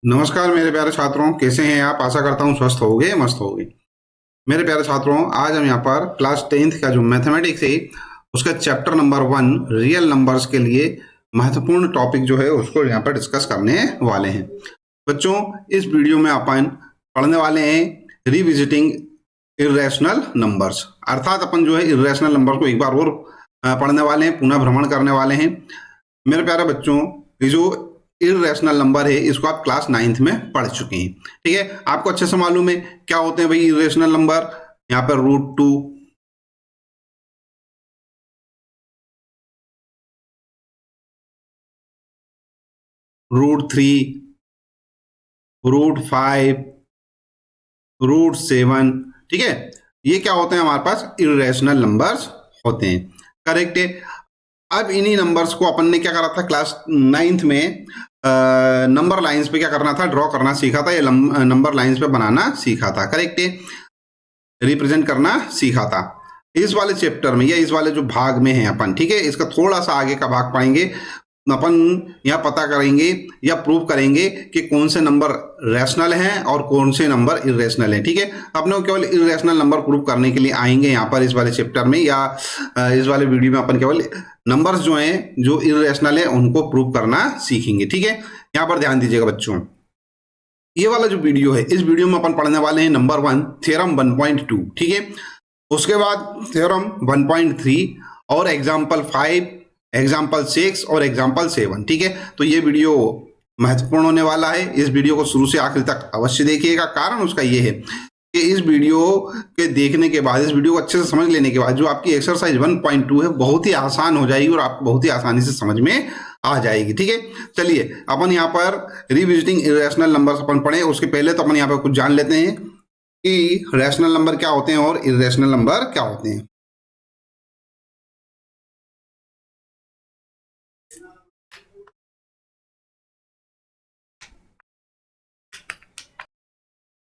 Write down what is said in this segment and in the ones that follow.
नमस्कार मेरे प्यारे छात्रों, कैसे हैं आप। आशा करता हूँ स्वस्थ होगे, मस्त होगे। मेरे प्यारे छात्रों, आज हम यहाँ पर क्लास 10th का जो मैथमेटिक्स है उसका चैप्टर नंबर 1 रियल नंबर्स के लिए महत्वपूर्ण टॉपिक जो है उसको यहाँ पर डिस्कस करने वाले हैं। बच्चों, इस वीडियो में अपन पढ़ने वाले हैं रिविजिटिंग इर्रेशनल नंबर्स, अर्थात अपन जो है इर्रेशनल नंबर को एक बार और पढ़ने वाले हैं, पुनः भ्रमण करने वाले हैं। मेरे प्यारे बच्चों, ये जो इर्रेशनल नंबर है इसको आप क्लास 9th में पढ़ चुके हैं, ठीक है। आपको अच्छे से मालूम है क्या होते हैं भाई इर्रेशनल नंबर। यहाँ पर √2, √3, √5, √7, ठीक है। ये क्या होते हैं, हमारे पास इर्रेशनल नंबर्स होते हैं, करेक्ट है। अब इन्हीं नंबर्स को अपन ने क्या करा था क्लास 9th में, नंबर लाइंस पे क्या करना था, ड्रॉ करना सीखा था, या नंबर लाइंस पे बनाना सीखा था, करेक्ट है, रिप्रेजेंट करना सीखा था। इस वाले चैप्टर में या इस वाले जो भाग में है अपन, ठीक है, इसका थोड़ा सा आगे का भाग पढ़ेंगे। अपन यहाँ पता करेंगे या प्रूव करेंगे कि कौन से नंबर रैशनल हैं और कौन से नंबर इरेशनल हैं, ठीक है। अपने को केवल इरेशनल नंबर प्रूव करने के लिए आएंगे यहाँ पर इस वाले चैप्टर में, या इस वाले वीडियो में अपन केवल नंबर्स जो हैं जो इरेशनल है उनको प्रूव करना सीखेंगे, ठीक है। यहाँ पर ध्यान दीजिएगा बच्चों, ये वाला जो वीडियो है, इस वीडियो में अपन पढ़ने वाले हैं नंबर 1 थ्योरम 1.2, ठीक है। उसके बाद थ्योरम 1.3 और एग्जाम्पल 5, एग्जाम्पल 6 और एग्जाम्पल 7, ठीक है। तो ये वीडियो महत्वपूर्ण होने वाला है। इस वीडियो को शुरू से आखिर तक अवश्य देखिएगा। कारण उसका ये है कि इस वीडियो के देखने के बाद, इस वीडियो को अच्छे से समझ लेने के बाद जो आपकी एक्सरसाइज 1.2 है बहुत ही आसान हो जाएगी और आपको बहुत ही आसानी से समझ में आ जाएगी, ठीक है। चलिए अपन यहाँ पर रिविजिटिंग इरेशनल नंबर्स अपन पढ़े, उसके पहले तो अपन यहाँ पर कुछ जान लेते हैं कि रैशनल नंबर क्या होते हैं और इरेशनल नंबर क्या होते हैं।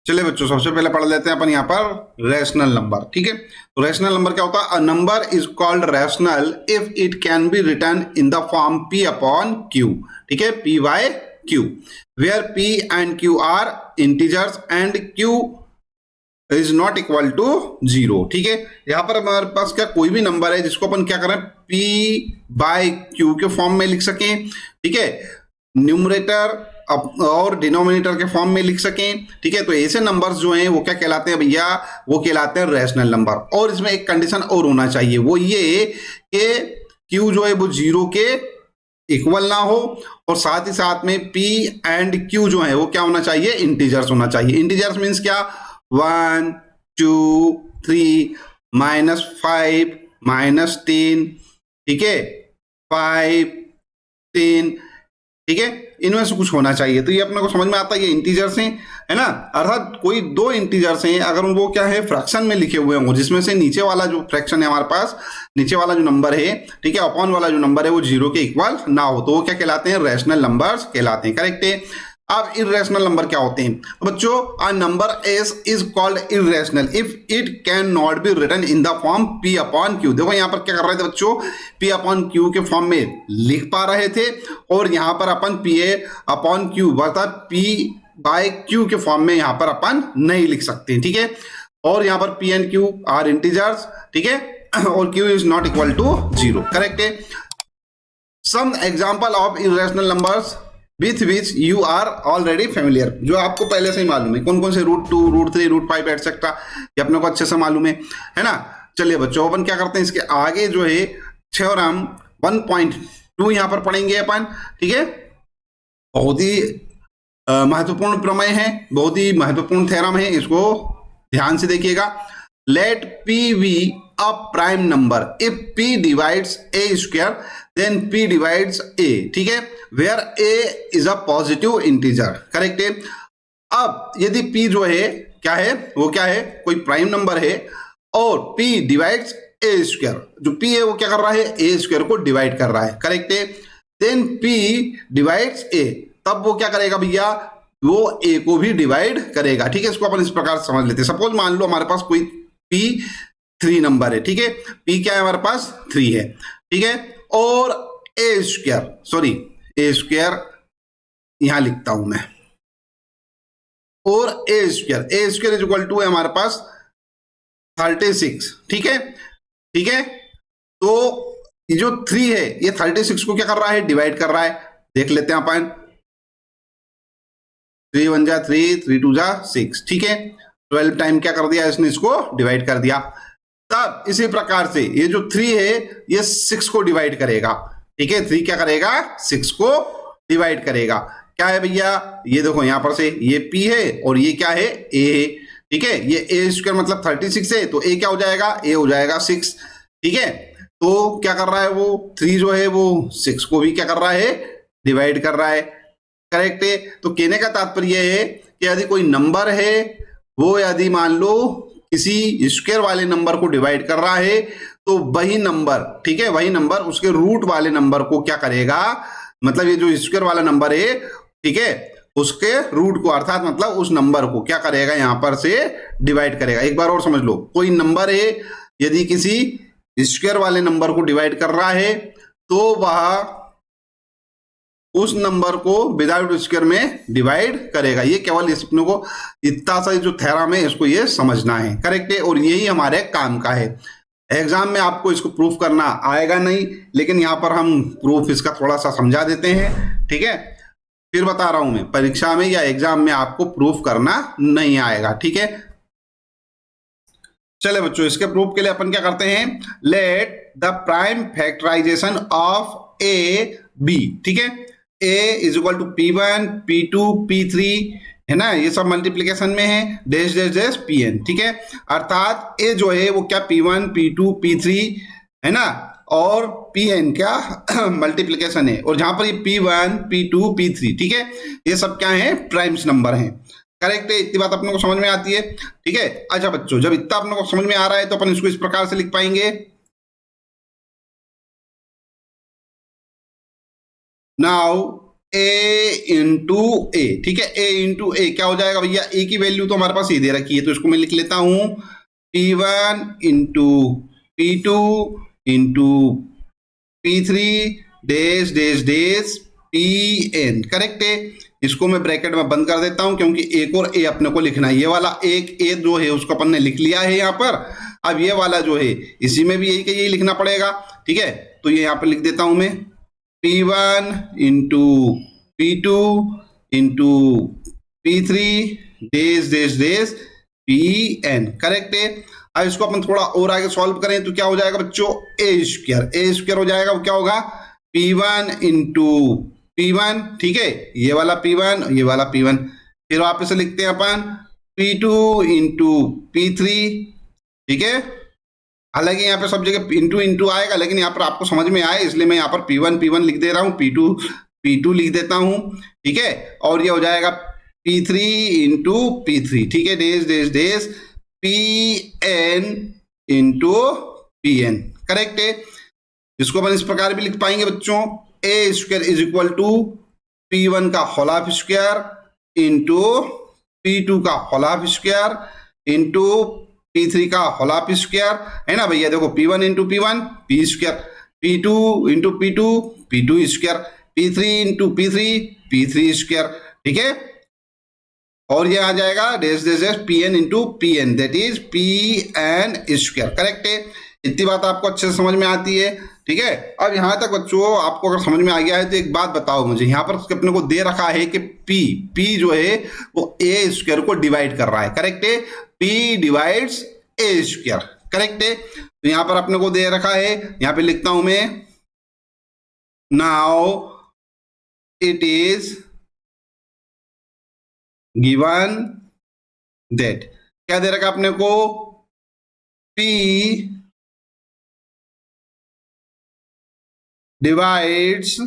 चलिए बच्चों, सबसे पहले पढ़ लेते हैं अपन यहाँ पर रैशनल नंबर, ठीक है। तो रैशनल नंबर क्या होता है, a number is called rational if it can be written in the form P/Q, ठीक है, P/Q, where P and Q are integers and Q is not equal to 0, ठीक है। यहाँ पर हमारे पास क्या कोई भी नंबर है जिसको अपन क्या करें P/Q के फॉर्म में लिख सकें, ठीक है, न्यूमरेटर और डिनोमिनेटर के फॉर्म में लिख सकें, ठीक है। तो ऐसे नंबर्स जो हैं वो क्या कहलाते हैं भैया, वो कहलाते हैं रैशनल नंबर। और इसमें एक कंडीशन और होना चाहिए, वो ये कि Q जो है वो 0 के इक्वल ना हो, और साथ ही साथ में P एंड Q जो है वो क्या होना चाहिए, इंटीजर्स होना चाहिए। इंटीजर्स मीन्स क्या, 1, 2, 3, -5, -10, ठीक है, 5, 10, ठीक है, इनमें से कुछ होना चाहिए। तो ये अपने को समझ में आता है ये इंटीजर्स हैं, है ना। अर्थात कोई दो इंटीजर्स हैं, अगर वो क्या है फ्रैक्शन में लिखे हुए हों, जिसमें से नीचे वाला जो फ्रैक्शन है हमारे पास, नीचे वाला जो नंबर है, ठीक है, अपॉन वाला जो नंबर है वो 0 के इक्वल ना हो, तो वो क्या कहलाते हैं, रैशनल नंबर्स कहलाते हैं, करेक्ट है। अब इर्रेशनल नंबर क्या होते हैं बच्चों, a number s is called irrational if it can not be written in the form P/Q। देखो यहाँ पर क्या कर रहे थे बच्चों, P/Q के फॉर्म में लिख पा रहे थे, और यहाँ पर अपन P/Q अर्थात P/Q के फॉर्म में यहाँ पर अपन नहीं लिख सकते, ठीक है। और यहाँ पर P and Q are integers, ठीक है, और Q is not equal to 0, correct है। Some example of irrational numbers with which you are already familiar, जो आपको पहले से ही मालूम है, कौन कौन से √2, √3, √5 एटसेट्रा, ये अपने को अच्छे से मालूम है ना। चलिए बच्चों, अपन क्या करते हैं, इसके आगे जो है थ्योरम 1.2 यहाँ पर पढ़ेंगे अपन, ठीक है। बहुत ही महत्वपूर्ण प्रमेय है, बहुत ही महत्वपूर्ण थ्योरम है, इसको ध्यान से देखिएगा। Let P be a prime number if P divides A square then P divides A, ठीक है, where A is a positive integer, correct है। अब यदि P जो है क्या है, वो क्या है, कोई प्राइम नंबर है, और P डिवाइड्स A स्क्वायर, जो P है वो क्या कर रहा है, A स्क्वायर को डिवाइड कर रहा है, करेक्ट है। देन P डिवाइड्स A, तब वो क्या करेगा भैया, वो A को भी डिवाइड करेगा, ठीक है। इसको अपन इस प्रकार समझ लेते हैं। सपोज मान लो हमारे पास कोई P3 नंबर है, ठीक है, P क्या है हमारे पास 3 है, ठीक है, और A square, sorry A square यहां लिखता हूं मैं, और ए स्क्वायर इज इक्वल टू है हमारे पास 36। ठीक है, ठीक है। तो ये जो 3 है ये 36 को क्या कर रहा है, डिवाइड कर रहा है। देख लेते हैं अपन, 3 1 जा 3, 3 2 जा 6। ठीक है, 12 टाइम क्या कर दिया इसने, इसको डिवाइड कर दिया। तब इसी प्रकार से ये जो 3 है ये 6 को डिवाइड करेगा। ठीक है, 3 क्या करेगा, 6 को डिवाइड करेगा। क्या है भैया, ये देखो यहां पर से ये p है और ये क्या है, a है। ठीक है, ये a स्क्वायर मतलब 36 है, तो a क्या हो जाएगा, a हो जाएगा 6। ठीक है, तो क्या कर रहा है वो 3 जो है वो 6 को भी क्या कर रहा है, डिवाइड कर रहा है। करेक्ट है। तो कहने का तात्पर्य है कि यदि कोई नंबर है वो यदि मान लो किसी स्क्वायर वाले नंबर को डिवाइड कर रहा है, तो वही नंबर, ठीक है, वही नंबर उसके रूट वाले नंबर को क्या करेगा, मतलब ये जो स्क्वायर वाला नंबर है, ठीक है, उसके रूट को अर्थात मतलब उस नंबर को क्या करेगा, यहां पर से डिवाइड करेगा। एक बार और समझ लो, कोई नंबर है यदि किसी स्क्वायर वाले नंबर को डिवाइड कर रहा है तो वह उस नंबर को विदाउट स्क्वायर में डिवाइड करेगा। ये केवल इस अपने को इतना सा जो थ्योरम है इसको ये समझना है। करेक्ट है, और यही हमारे काम का है। एग्जाम में आपको इसको प्रूफ करना आएगा नहीं, लेकिन यहां पर हम प्रूफ इसका थोड़ा सा समझा देते हैं। ठीक है, फिर बता रहा हूं मैं, परीक्षा में या एग्जाम में आपको प्रूफ करना नहीं आएगा। ठीक है, चले बच्चों, इसके प्रूफ के लिए अपन क्या करते हैं, let the prime factorisation of a b. ठीक है, a is equal to P1 P2 P3 है ना, ये सब मल्टीप्लीकेशन में है, डैश डैश डैश Pn। ठीक है, अर्थात a जो है वो क्या P1 P2 P3 है ना, और Pn क्या मल्टीप्लीकेशन है, और जहां पर ये P1 P2 P3, ठीक है, ये सब क्या है, प्राइम्स नंबर हैं। करेक्ट है, इतनी बात अपने को समझ में आती है। ठीक है, अच्छा बच्चों, जब इतना अपने को समझ में आ रहा है तो अपन इसको इस प्रकार से लिख पाएंगे, नाउ a इंटू ए। ठीक है, a इंटू ए क्या हो जाएगा भैया, a की वैल्यू तो हमारे पास ये दे रखी है, तो इसको मैं लिख लेता हूं P1 into P2 into P3 dash dash dash Pn। Correct है, इसको मैं ब्रैकेट में बंद कर देता हूं क्योंकि एक और a अपने को लिखना है। ये वाला एक a जो है उसको अपन ने लिख लिया है यहाँ पर। अब ये वाला जो है इसी में भी यही लिखना पड़ेगा। ठीक है, तो ये यहाँ पर लिख देता हूं मैं P1 into P2 into P3 dash dash dash Pn। Correct है। अब इसको अपन थोड़ा और आगे सॉल्व करें तो क्या हो जाएगा बच्चों, a स्क्वायर हो जाएगा, वो क्या होगा P1 इंटू P1। ठीक है, ये वाला P1 ये वाला P1, फिर वापस से लिखते हैं अपन P2 इंटू P3। ठीक है, हालांकि यहाँ पे सब जगह इंटू इंटू आएगा, लेकिन यहाँ पर आपको समझ में आए इसलिए मैं यहाँ पर P1 लिख दे रहा हूँ, P2 लिख देता हूँ। ठीक है, और ये हो जाएगा P3 इंटू P3। ठीक है, days days days Pn into Pn। Correct है, इसको अपन इस प्रकार भी लिख पाएंगे बच्चों, a square is equal to P1 का whole half square into P2 का whole half square into P3 का होल हाफ स्क्वायर, है ना भैया। देखो P1 into P1 P square, P2 into P2 P2 square, P3 into P3 P3 square. ठीक है, और ये आ जाएगा dash dash dash Pn into Pn, that is Pn square. Correct है, इतनी बात आपको अच्छे से समझ में आती है। ठीक है, अब यहां तक बच्चों आपको अगर समझ में आ गया है तो एक बात बताओ मुझे, यहाँ पर अपने को दे रखा है कि P जो है वो a स्क्वायर को डिवाइड कर रहा है। करेक्ट है, P divides a square. Correct है, तो यहां पर अपने को दे रखा है, यहां पे लिखता हूं मैं, now it is given that, क्या दे रखा अपने को, P डिवाइड्स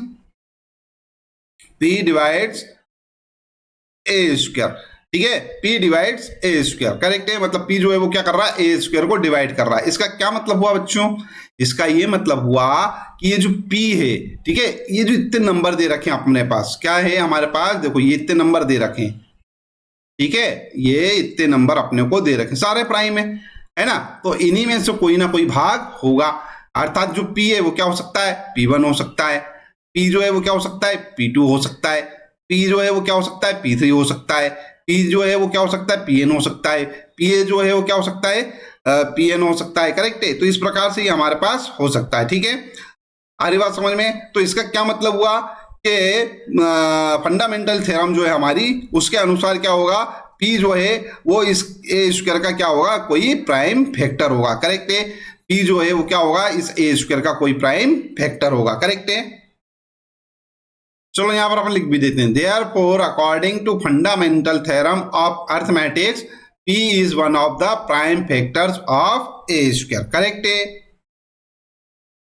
a स्क्वायर। ठीक है, P divides a square. Correct है, मतलब P जो है वो क्या कर रहा है, a स्क्वायर को डिवाइड कर रहा है। इसका क्या मतलब हुआ बच्चों, इसका ये मतलब हुआ कि ये जो P है, ठीक है, ये जो इतने नंबर दे रखे हैं अपने पास, क्या है हमारे पास, देखो ये इतने नंबर दे रखे हैं। ठीक है, ये इतने नंबर अपने को दे रखे, सारे प्राइम है ना, तो इन्हीं में से कोई ना कोई भाग होगा। अर्थात जो P है वो क्या हो सकता है, P1 हो सकता है, P जो है वो क्या हो सकता है, P2 हो सकता है, P जो है वो क्या हो सकता है, P3 हो सकता है, पी जो है वो क्या हो सकता है, पी एन हो सकता है, पी ए जो है वो क्या हो सकता है, पी एन हो सकता है। करेक्ट है, तो इस प्रकार से ये हमारे पास हो सकता है। ठीक है, आ रही बात समझ में। तो इसका क्या मतलब हुआ कि फंडामेंटल थ्योरम जो है हमारी, उसके अनुसार क्या होगा, पी जो है वो इस ए स्क्वायर का क्या होगा, कोई प्राइम फैक्टर होगा। करेक्ट है, पी जो है वो क्या होगा, इस ए स्क्वायर का कोई प्राइम फैक्टर होगा। करेक्ट है, चलो यहां पर अपन लिख भी देते हैं, therefore according to fundamental theorem of arithmetics p is one of the prime factors of a square. Correct है,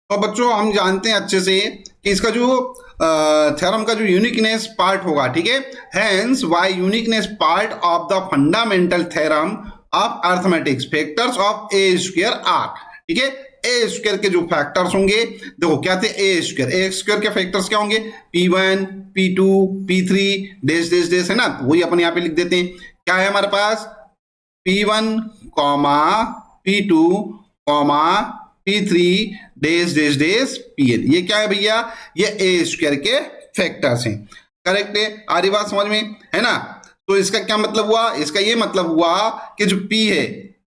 तो बच्चों हम जानते हैं अच्छे से कि इसका जो थ्योरम का जो यूनिकनेस पार्ट होगा, ठीक है, hence why uniqueness part of the fundamental theorem of arithmetics factors of a square are. ठीक है, ए स्क्वायर के जो फैक्टर्स होंगे, देखो क्या थे, ए स्क्वायर के फैक्टर्स क्या होंगे, P1 P2 P3 dash dash dash, है ना, तो वही अपन यहाँ पे लिख देते हैं। क्या है हमारे पास, P1 comma P2 comma P3 dash dash dash Pn। ये क्या है भैया, ये ए स्क्वायर के फैक्टर्स हैं। करेक्ट है, आ रही बात समझ में, है ना। तो इसका क्या मतलब हुआ, इसका ये मतलब हुआ कि जो P है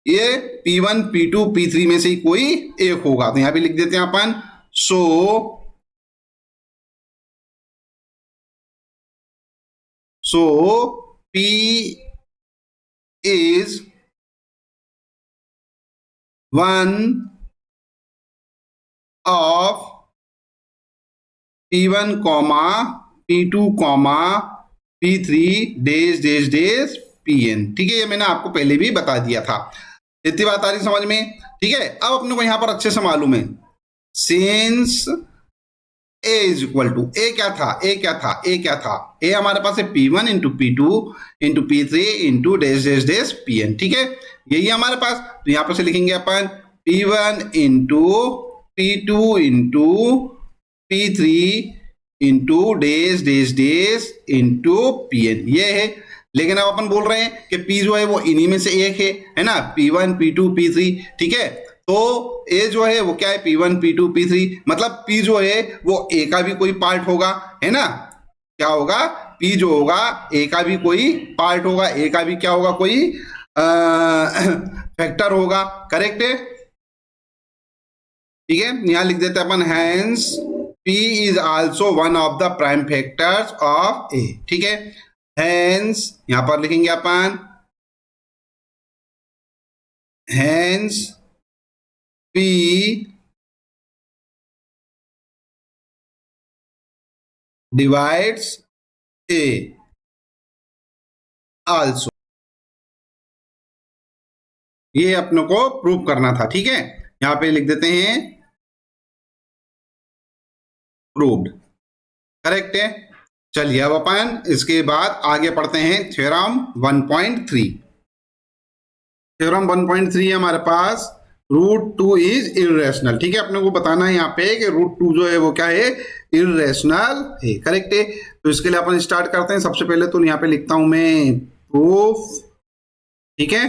ये P1 P2 P3 में से ही कोई एक होगा। तो यहां पे लिख देते हैं अपन, सो P is one of P1 comma P2 comma P3 dash dash dash Pn। ठीक है, ये मैंने आपको पहले भी बता दिया था। इतनी बात आ रही समझ में। ठीक है, अब अपने को यहां पर अच्छे से मालूम है, since A is equal to, A क्या था, ए हमारे पास है P1 into P2 into P3 into dash dash dash Pn। ठीक है, यही हमारे पास। तो यहां पर से लिखेंगे अपन P1 into P2 into P3 into dash dash dash into Pn, ये है। लेकिन अब अपन बोल रहे हैं कि P जो है वो इन्हीं में से एक है ना, P1 P2 P3। ठीक है, तो A जो है वो क्या है, P1 P2 P3, मतलब P जो है वो A का भी कोई पार्ट होगा, है ना। क्या होगा, P जो होगा A का भी कोई पार्ट होगा, A का भी क्या होगा, कोई फैक्टर होगा। करेक्ट है, ठीक है, यहां लिख देते हैं अपन, hence P is also one of the prime factors of A। ठीक है, हेंस यहां पर लिखेंगे अपन, hence P divides A also. ये अपने को प्रूव करना था। ठीक है, यहां पे लिख देते हैं प्रूव्ड। करेक्ट है, चलिए अब अपन इसके बाद आगे पढ़ते हैं थ्योरम 1.3। थ्योरम 1.3 है हमारे पास, √2 इज इरेशनल। ठीक है, अपने को बताना है यहाँ पे कि √2 जो है वो क्या है, इरेशनल है। करेक्ट है, तो इसके लिए अपन स्टार्ट करते हैं। सबसे पहले तो यहाँ पे लिखता हूं मैं प्रूफ। ठीक है,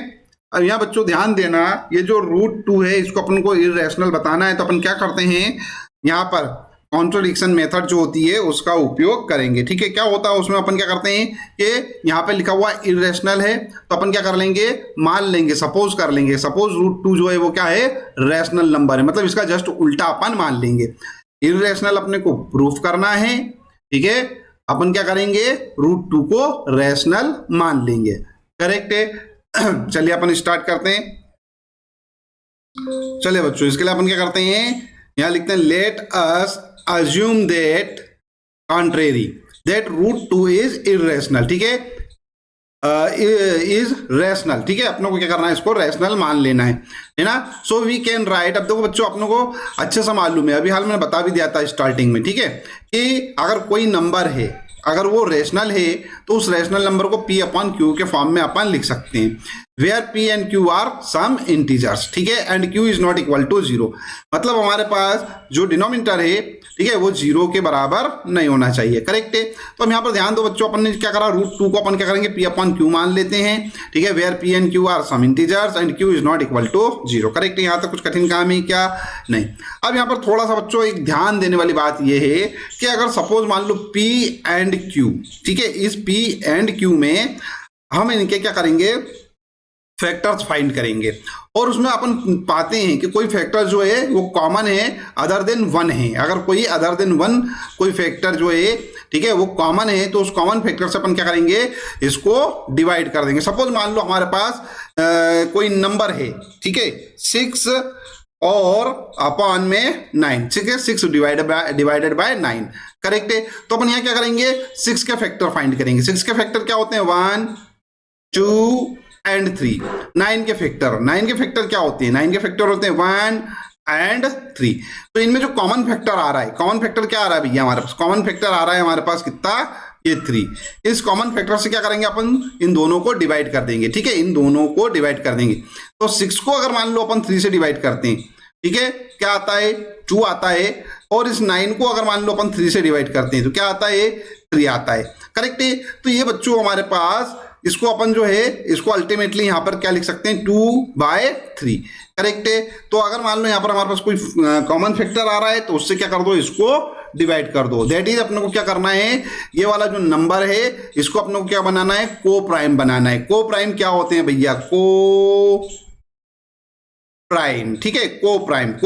अब यहाँ बच्चों ध्यान देना, ये जो √2 है इसको अपन को इरेशनल बताना है, तो अपन क्या करते हैं, यहाँ पर कॉन्ट्रोडिक्शन मेथड जो होती है उसका उपयोग करेंगे। ठीक है, क्या होता है उसमें, अपन क्या करते हैं कि यहाँ पे लिखा हुआ इरेशनल है, तो अपन क्या कर लेंगे, मान लेंगे, सपोज कर लेंगे, सपोज √2 जो है वो क्या है, रैशनल नंबर है, मतलब इसका जस्ट उल्टा अपन मान लेंगे। इरेशनल अपने को प्रूफ करना है। ठीक है, अपन क्या करेंगे, √2 को रैशनल मान लेंगे। करेक्ट है, चलिए अपन स्टार्ट करते हैं। चलिए बच्चों, इसके लिए अपन क्या करते हैं, यहां लिखते हैं, let us assume that contrary that √2 is irrational। ठीक है, इज रैशनल। ठीक है, अपनों को क्या करना है, इसको रैशनल मान लेना है ना। सो वी कैन राइट, अब देखो बच्चों अपनों को अच्छे से मालूम है, अभी हाल मैंने बता भी दिया था स्टार्टिंग में। ठीक है, कि अगर कोई नंबर है, अगर वो रेशनल है, तो उस रेशनल नंबर को P/Q के फॉर्म में अपन लिख सकते हैं, where P and Q are some integers. ठीक है, and Q is not equal to 0, मतलब हमारे पास जो डिनोमिनेटर है, ठीक है, वो 0 के बराबर नहीं होना चाहिए। करेक्ट है, तो हम यहाँ पर ध्यान दो बच्चों, अपन ने क्या करा, √2 को अपन क्या करेंगे, P/Q मान लेते हैं। ठीक है, where P and Q are some integers and Q is not equal to 0। Correct है, यहाँ तक कुछ कठिन काम है क्या, नहीं। अब यहाँ पर थोड़ा सा बच्चों एक ध्यान देने वाली बात यह है कि अगर सपोज मान लो P एंड Q, ठीक है, इस P एंड Q में हम इनके क्या करेंगे, फैक्टर्स फाइंड करेंगे। और उसमें अपन पाते हैं कि कोई फैक्टर जो है वो कॉमन है अदर देन वन है। अगर कोई अदर देन वन कोई फैक्टर जो है, ठीक है, वो कॉमन है, तो उस कॉमन फैक्टर से अपन क्या करेंगे, इसको डिवाइड कर देंगे। सपोज मान लो हमारे पास कोई नंबर है, ठीक है, 6 और अपॉन में 9, ठीक है, 6 डिवाइडेड बाय 9, करेक्ट है। तो अपन यहाँ क्या करेंगे, 6 के फैक्टर फाइंड करेंगे। 6 के फैक्टर क्या होते हैं, 1 2 एंड 3। 9 के फैक्टर क्या होते हैं, 9 के फैक्टर होते हैं 1 एंड 3। तो इनमें जो कॉमन फैक्टर आ रहा है, कॉमन फैक्टर क्या आ रहा है भैया हमारे पास, कॉमन फैक्टर आ रहा है हमारे पास कितना, ये 3। इस कॉमन फैक्टर से क्या करेंगे अपन, इन दोनों को डिवाइड कर देंगे, ठीक है, इन दोनों को डिवाइड कर देंगे। तो 6 को अगर मान लो अपन 3 से डिवाइड करते हैं, ठीक है, क्या आता है, 2 आता है। और इस 9 को अगर मान लो अपन 3 से डिवाइड करते हैं तो क्या आता है, 3 आता है, करेक्ट है। तो ये बच्चों हमारे पास, इसको अपन जो है, इसको अल्टीमेटली यहां पर क्या लिख सकते हैं, 2/3, करेक्ट है। तो अगर मान लो यहां पर हमारे पास कोई कॉमन फैक्टर आ रहा है तो उससे क्या कर दो, इसको डिवाइड कर दो। दैट इज अपने को क्या करना है, ये वाला जो नंबर है इसको अपने को क्या बनाना है, को प्राइम बनाना है। को प्राइम क्या होते हैं भैया, को प्राइम, ठीक है, को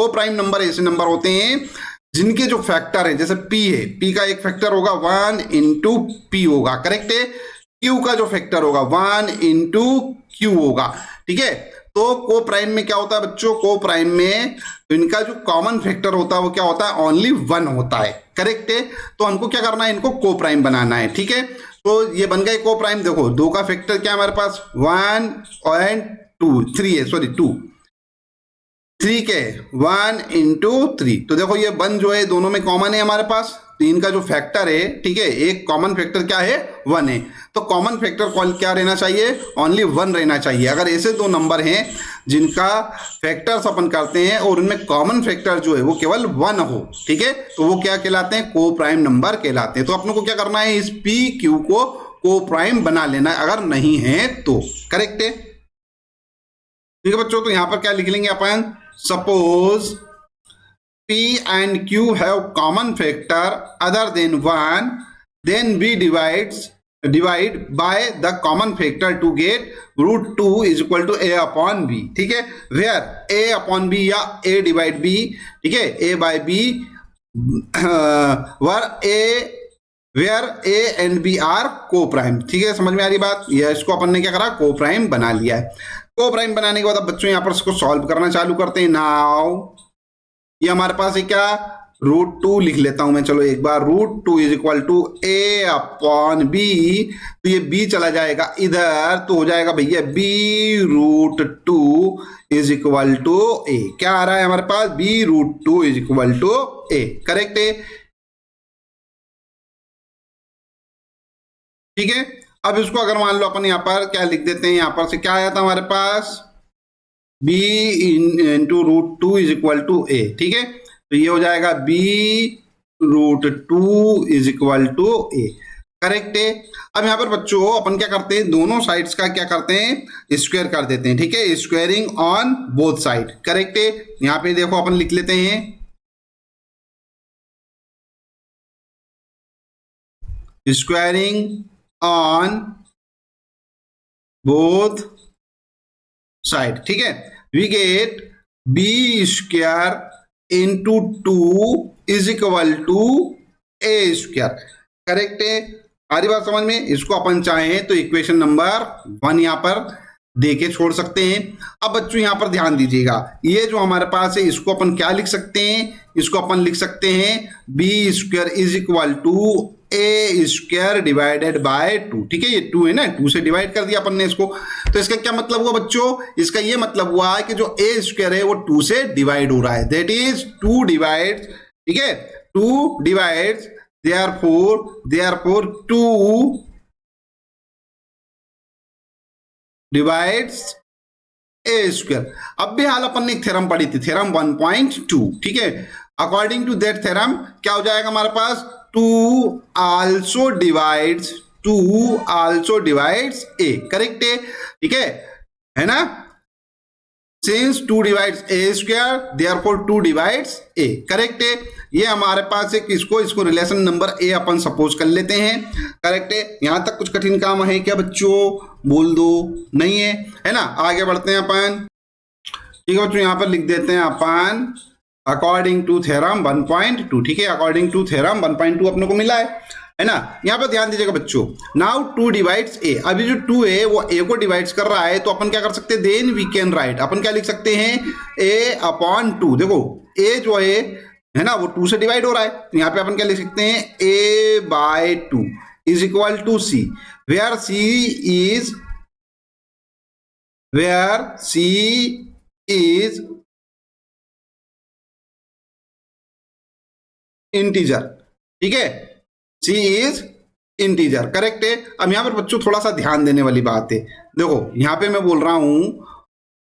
प्राइम नंबर ऐसे नंबर होते हैं जिनके जो फैक्टर है, जैसे p है, p का एक फैक्टर होगा 1 इंटू पी होगा, करेक्ट है। q का जो फैक्टर होगा 1 इंटू क्यू होगा, ठीक है। तो को प्राइम में क्या होता है बच्चों, को प्राइम में इनका जो कॉमन फैक्टर होता है वो क्या होता है, ओनली 1 होता है, करेक्ट है। तो हमको क्या करना है, इनको को प्राइम बनाना है, ठीक है। तो ये बन गए को प्राइम। देखो 2 का फैक्टर क्या हमारे पास, 1 एंड 2, 3 है, सॉरी 2, 3 के 1 इंटू 3। तो देखो ये 1 जो है दोनों में कॉमन है हमारे पास, तो इनका जो फैक्टर है, ठीक है, एक कॉमन फैक्टर क्या है, 1 है। तो कॉमन फैक्टर क्या रहना चाहिए, ओनली 1 रहना चाहिए। अगर ऐसे दो नंबर हैं जिनका फैक्टर्स अपन करते हैं और उनमें कॉमन फैक्टर जो है वो केवल 1 हो, ठीक है, तो वो क्या कहलाते हैं, को प्राइम नंबर कहलाते हैं। तो अपने को क्या करना है, इस पी क्यू को प्राइम बना लेना है, अगर नहीं है तो, करेक्ट है, ठीक है बच्चों। तो यहां पर क्या लिख लेंगे अपन, suppose p and q have common factor other than 1, then we divide by the common factor to get √2 is equal to a upon b, ठीक है, where a upon b या a divide b, ठीक है, a by b where a and b are को prime, ठीक है, समझ में आ रही बात। ये इसको अपन ने क्या करा, को प्राइम बना लिया है। को प्राइम बनाने के बाद अब बच्चों यहां पर इसको सॉल्व करना चालू करते हैं। नाउ ये हमारे पास है क्या, √2 लिख लेता हूं मैं, चलो एक बार, √2 is equal to a upon b। तो ये b चला जाएगा इधर, तो हो जाएगा भैया b√2 is equal to a। क्या आ रहा है हमारे पास, b√2 is equal to a, correct है, ठीक है। अब इसको अगर मान लो अपन यहां पर क्या लिख देते हैं, यहां पर से क्या आया था हमारे पास, b into √2 is equal to a, ठीक है। तो ये हो जाएगा b√2 is equal to a, correct है। अब यहां पर बच्चों अपन क्या करते हैं, दोनों साइड्स का क्या करते हैं, स्क्वायर कर देते हैं, ठीक है, squaring on both side, correct है। यहां पे देखो अपन लिख लेते हैं स्क्वायरिंग ऑन बोथ साइड, ठीक है, we get b square into 2 is equal to a square, correct है। आधी बात समझ में। इसको अपन चाहें तो इक्वेशन नंबर 1 यहां पर दे के छोड़ सकते हैं। अब बच्चों यहां पर ध्यान दीजिएगा, ये जो हमारे पास है इसको अपन क्या लिख सकते हैं, इसको अपन लिख सकते हैं b square is equal to a square divided by 2, ठीक है, ये 2 है ना, 2 से डिवाइड कर दिया अपन ने इसको। तो इसका क्या मतलब हुआ बच्चों, इसका ये मतलब हुआ है कि जो ए स्क्वायर है वो 2 से डिवाइड हो रहा है, दैट इज 2 डिवाइड, ठीक है, 2 डिवाइड, therefore 2 डिवाइड्स ए स्क्वायर। अब भी हाल अपन ने एक थ्योरम पढ़ी थी, थ्योरम 1.2, ठीक है। अकॉर्डिंग टू दैट थ्योरम क्या हो जाएगा हमारे पास, 2 आल्सो डिवाइड्स ए, करेक्ट है, ठीक है ना। सिंस 2 डिवाइड्स ए स्क्वायर देयरफॉर 2 डिवाइड्स ए। करेक्ट है। ये हमारे पास एक इसको relation number A upon suppose कर लेते हैं। करेक्ट है। यहां तक कुछ कठिन काम है क्या बच्चों? बोल दो। नहीं है ना? आगे बढ़ते हैं अपन। ठीक है बच्चों, यहां पर लिख देते हैं अपन अकॉर्डिंग टू थ्योरम 1.2। ठीक है, अकॉर्डिंग टू थ्योरम 1.2 अपने को मिला है ना? यहां पर ध्यान दीजिएगा बच्चों, नाउ 2 डिवाइड्स ए। अभी जो 2 है वो ए को डिवाइड्स कर रहा है, तो अपन क्या कर सकते हैं? देन वी कैन राइट, अपन क्या लिख सकते हैं? ए अपॉन 2। देखो ए जो है ना, वो 2 से डिवाइड हो रहा है, तो यहां पे अपन क्या लिख सकते हैं? A by 2 is equal to C, where C is integer. ठीक है, सी इज इंटीजर। करेक्ट है। अब यहां पर बच्चों थोड़ा सा ध्यान देने वाली बात है। देखो यहां पे मैं बोल रहा हूं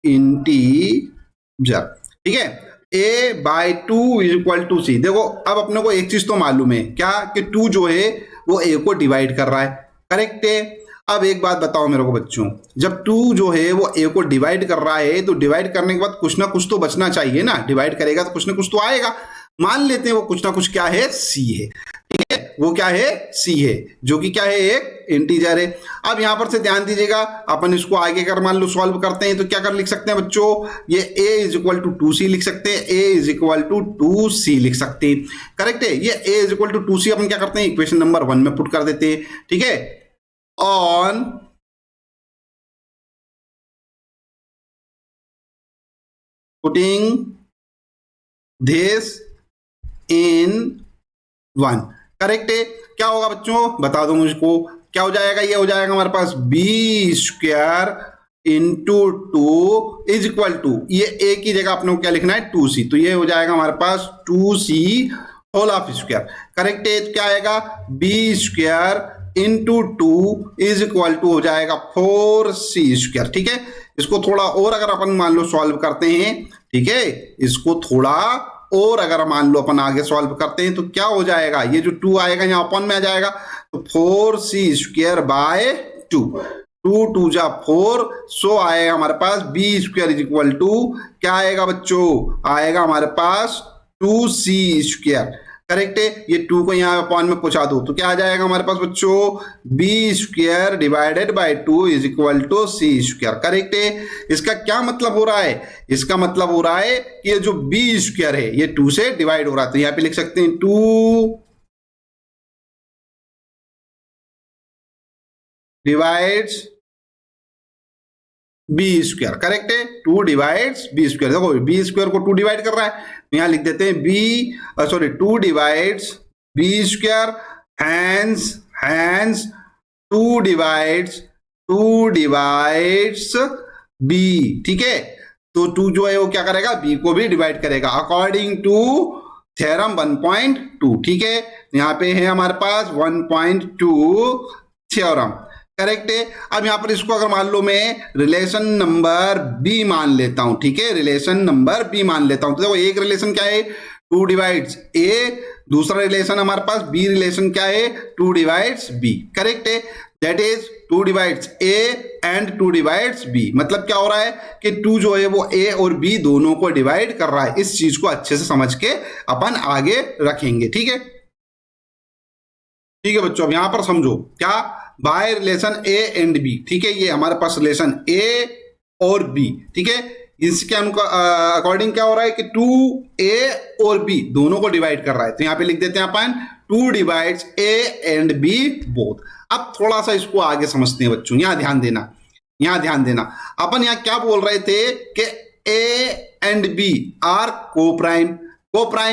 इंटीजर। ठीक है, a by 2 is equal to C. देखो अब अपने को एक चीज तो मालूम है क्या, कि 2 जो है वो a को डिवाइड कर रहा है। करेक्ट है। अब एक बात बताओ मेरे को बच्चों, जब 2 जो है वो a को डिवाइड कर रहा है, तो डिवाइड करने के बाद कुछ ना कुछ तो बचना चाहिए ना। डिवाइड करेगा तो कुछ ना कुछ तो आएगा। मान लेते हैं वो कुछ ना कुछ क्या है? सी है। ठीक है, वो क्या है? सी है, जो कि क्या है? एक इंटीजर है। अब यहां पर से ध्यान दीजिएगा, अपन इसको आगे कर मान लो सॉल्व करते हैं, तो क्या कर लिख सकते हैं बच्चों? ये a is equal to 2c लिख सकते हैं। a is equal to 2c लिख सकते हैं। करेक्ट है। ये a is equal to 2c अपन क्या करते हैं? इक्वेशन नंबर 1 में पुट कर देते हैं। ठीक है, on putting this in 1। Correct है। क्या होगा बच्चों? बता दो मुझको, क्या हो जाएगा? ये हो जाएगा हमारे पास B square into 2 is equal to, ये ए की जगह अपने को क्या लिखना है? 2c। तो ये हो जाएगा हमारे पास 2c whole of square. Correct है। क्या आएगा? B square into 2 is equal to हो जाएगा 4c स्क्वायर। ठीक है, इसको थोड़ा और अगर अपन मान लो सॉल्व करते हैं, ठीक है, इसको थोड़ा और अगर मान लो अपन आगे सॉल्व करते हैं, तो क्या हो जाएगा? ये जो 2 आएगा यहाँ अपन में आ जाएगा, तो 4c स्क्वायर बाय 2, 2 2 जा 4, सो आएगा हमारे पास B square is equal to क्या आएगा बच्चों? आएगा हमारे पास 2c स्क्वायर। करेक्ट है। ये 2 को यहाँ अपॉन में पहुंचा दो, तो क्या आ जाएगा हमारे पास बच्चों? B square divided by 2 is equal to c square. Correct है। इसका क्या मतलब हो रहा है? इसका मतलब हो रहा है कि ये जो बी स्क्वायर है ये 2 से डिवाइड हो रहा है, तो यहाँ पे लिख सकते हैं 2 डिवाइड्स बी स्क्वायर। करेक्ट है। 2 डिवाइड्स बी स्क्वायर। देखो बी स्क्वायर को 2 डिवाइड कर रहा है, तो यहां लिख देते हैं b 2 divides b square, hence 2 divides b. ठीक है, तो 2 जो है वो क्या करेगा? बी को भी डिवाइड करेगा अकॉर्डिंग टू थ्योरम 1.2। ठीक है, यहां पे है हमारे पास 1.2 थ्योरम। करेक्ट है। अब यहां पर इसको अगर मान लो मैं रिलेशन नंबर बी मान लेता हूं, ठीक है, रिलेशन नंबर बी मान लेता हूं, तो देखो एक रिलेशन क्या है? 2 डिवाइड्स ए, दूसरा रिलेशन हमारे पास बी रिलेशन क्या है? 2 डिवाइड्स बी। करेक्ट है। That is 2 divides a and 2 divides b. मतलब क्या हो रहा है कि 2 जो है वो ए और बी दोनों को डिवाइड कर रहा है। इस चीज को अच्छे से समझ के अपन आगे रखेंगे। ठीक है, ठीक है बच्चों, अब यहां पर समझो क्या? By relation A and b. ठीक है, ये हमारे पास रिलेशन ए और बी। ठीक है, इसके अकॉर्डिंग क्या हो रहा है कि 2a और b दोनों को डिवाइड कर रहा है, तो यहां पे लिख देते हैं अपन 2 divides a and b both. अब थोड़ा सा इसको आगे समझते हैं बच्चों, यहां ध्यान देना। अपन यहां क्या बोल रहे थे कि a एंड b आर को प्राइम।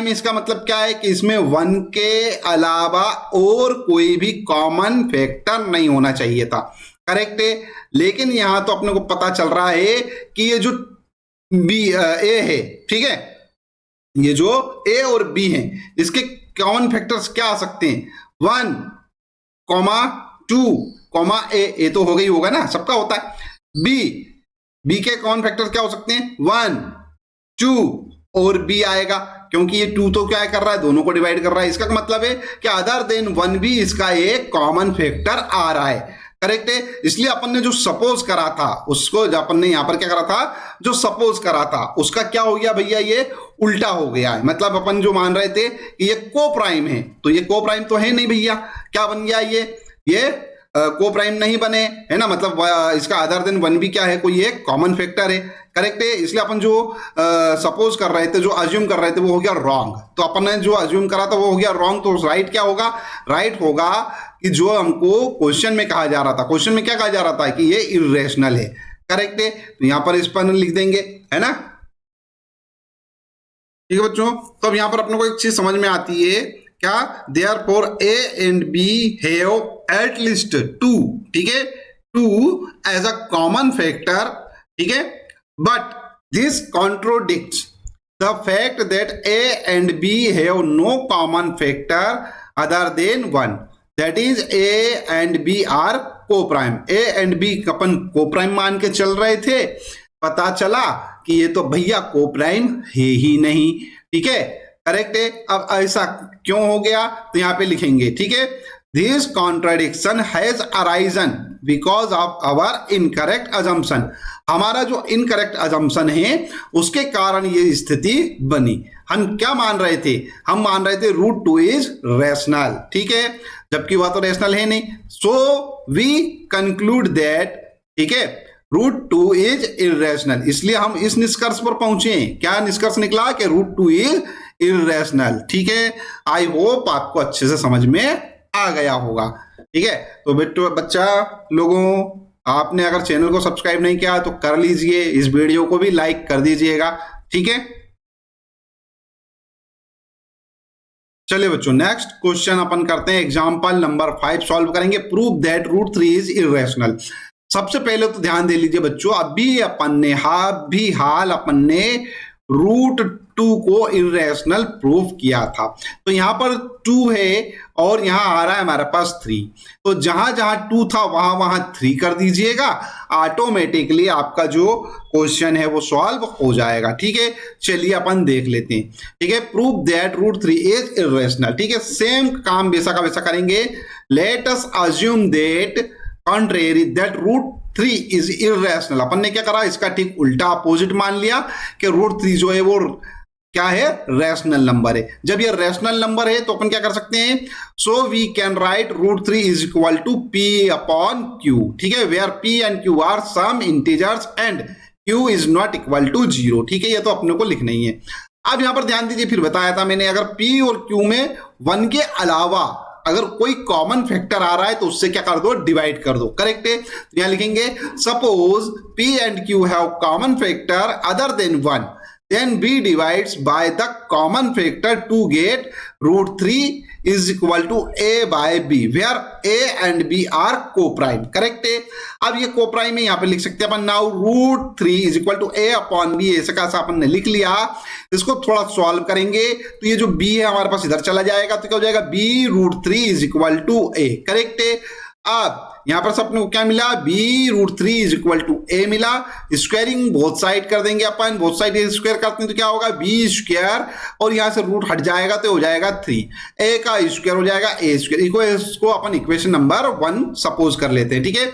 इसका मतलब क्या है कि इसमें 1 के अलावा और कोई भी कॉमन फैक्टर नहीं होना चाहिए था। करेक्ट है। लेकिन यहां तो अपने को पता चल रहा है कि ये जो ए है, ठीक है, ये जो ए और बी है, इसके कॉमन फैक्टर्स क्या आ सकते हैं? 1, 2, ए तो हो गई होगा ना, सबका होता है। बी के कॉमन फैक्टर्स क्या हो सकते हैं? 1, 2 और बी आएगा, क्योंकि ये 2 तो क्या कर रहा है? दोनों को डिवाइड कर रहा है। इसका मतलब है कि अदर देन 1 भी इसका एक कॉमन फैक्टर आ रहा है। करेक्ट है। इसलिए अपन ने जो सपोज करा था उसको, जो अपन ने यहां पर क्या करा था, जो सपोज करा था उसका क्या हो गया भैया, ये उल्टा हो गया है। मतलब अपन जो मान रहे थे कि ये को प्राइम है, तो ये को प्राइम तो है नहीं भैया, क्या बन गया ये को प्राइम नहीं बने, है ना। मतलब इसका अदर देन वन भी क्या है, कोई एक कॉमन फैक्टर है, करेक्ट है। इसलिए अपन जो सपोज कर रहे थे, जो अज्यूम कर रहे थे, वो हो गया रॉन्ग। तो अपन ने जो अज्यूम करा था वो हो गया रॉन्ग। तो राइट क्या होगा, राइट होगा कि जो हमको क्वेश्चन में कहा जा रहा था, क्वेश्चन में क्या कहा जा रहा था कि ये इर्रेशनल है, करेक्ट है। तो यहां पर इस पर लिख देंगे, है ना। ठीक है बच्चों, तो अब यहां पर अपने को एक चीज समझ में आती है, क्या, therefore A and B have at least two, ठीक है, two as a common factor, ठीक है, but this contradicts the fact that A and B have no common factor other than one, that is A and B are coprime. A and B अपन coprime मान के चल रहे थे, पता चला कि ये तो भैया को प्राइम है ही नहीं, ठीक है, करेक्ट है। अब ऐसा क्यों हो गया, तो यहां पे लिखेंगे, ठीक है, this contradiction has arisen because of our incorrect assumption. हमारा जो इनकरेक्ट अजम्पशन है उसके कारण ये स्थिति बनी। हम क्या मान रहे थे, हम मान रहे थे रूट टू इज रैशनल, ठीक है, जबकि वह तो रैशनल है नहीं। सो वी कंक्लूड दैट, ठीक है, रूट टू इज इर्रेशनल। इसलिए हम इस निष्कर्ष पर पहुंचे। क्या निष्कर्ष निकला कि रूट टू इज इर्रेशनल, ठीक है। आई होप आपको अच्छे से समझ में आ गया होगा, ठीक है। तो बच्चा लोगों, आपने अगर चैनल को सब्सक्राइब नहीं किया तो कर लीजिए, इस वीडियो को भी लाइक कर दीजिएगा, ठीक है। चलिए बच्चों, नेक्स्ट क्वेश्चन अपन करते हैं, एग्जांपल नंबर 5 सॉल्व करेंगे। Prove that root 3 is irrational. सबसे पहले तो ध्यान दे लीजिए बच्चों, अभी अपन ने रूट 2 को इर्रेशनल प्रूफ किया था। तो यहां पर 2 है और यहां आ रहा है हमारे पास 3, तो जहां जहां 2 था वहां 3 कर दीजिएगा, ऑटोमेटिकली आपका जो क्वेश्चन है वो सॉल्व हो जाएगा, ठीक है। चलिए अपन देख लेते हैं, ठीक है। Prove that root 3 is irrational, ठीक है। सेम काम वैसा का वैसा करेंगे। Let us assume that contrary that root 3 is irrational. अपन ने क्या करा, इसका ठीक उल्टा अपोजिट मान लिया कि रूट 3 जो है वो क्या है, रैशनल नंबर है। जब ये रैशनल नंबर है तो अपन क्या कर सकते हैं, so we can write root 3 is equal to p upon q, ठीक है, where p and q are some integers and q is not equal to 0, ठीक है। ये तो अपने को लिखना ही है। अब यहां पर ध्यान दीजिए, फिर बताया था मैंने, अगर पी और क्यू में 1 के अलावा अगर कोई कॉमन फैक्टर आ रहा है तो उससे क्या कर दो, डिवाइड कर दो, करेक्ट है। तो यहां लिखेंगे, suppose P and Q have common factor other then 1, then b divides by the common factor to get root 3 is equal to a by b, where a and b are co-prime, correct है। अब ये co-prime है, यहां पे लिख सकते हैं अपन, now root 3 is equal to a upon b, ऐसा कैसा अपन ने लिख लिया। इसको थोड़ा सॉल्व करेंगे तो ये जो b है हमारे पास इधर चला जाएगा, तो क्या हो जाएगा, b root 3 is equal to a, correct है। अब यहां पर सबने को क्या मिला, b root 3 is equal to a मिला। स्क्वायरिंग बोथ साइड कर देंगे अपन, बोथ साइड स्क्वायर करते हैं तो क्या होगा, b स्क्वायर, और यहां से रूट हट जाएगा तो हो जाएगा 3, a का स्क्वायर हो जाएगा a स्क्वायर। इसको अपन इक्वेशन नंबर 1 सपोज कर लेते हैं, ठीक है।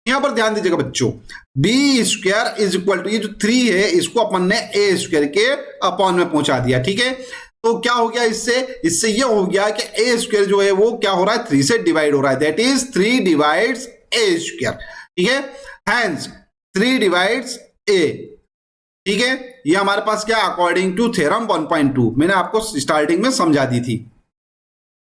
यहां पर ध्यान दीजिएगा बच्चों, b square is equal to, ये जो 3 है इसको अपन ने a स्क्वायर के अपॉन में पहुंचा दिया, ठीक है। तो क्या हो गया, इससे ये हो गया कि ए स्क्वायर जो है वो क्या हो रहा है, 3 से डिवाइड हो रहा है, that is 3 divides A square, ठीक है। हैंस 3 डिवाइड्स ए, ठीक है। ये हमारे पास क्या, अकॉर्डिंग टू थ्योरम 1.2 मैंने आपको स्टार्टिंग में समझा दी थी।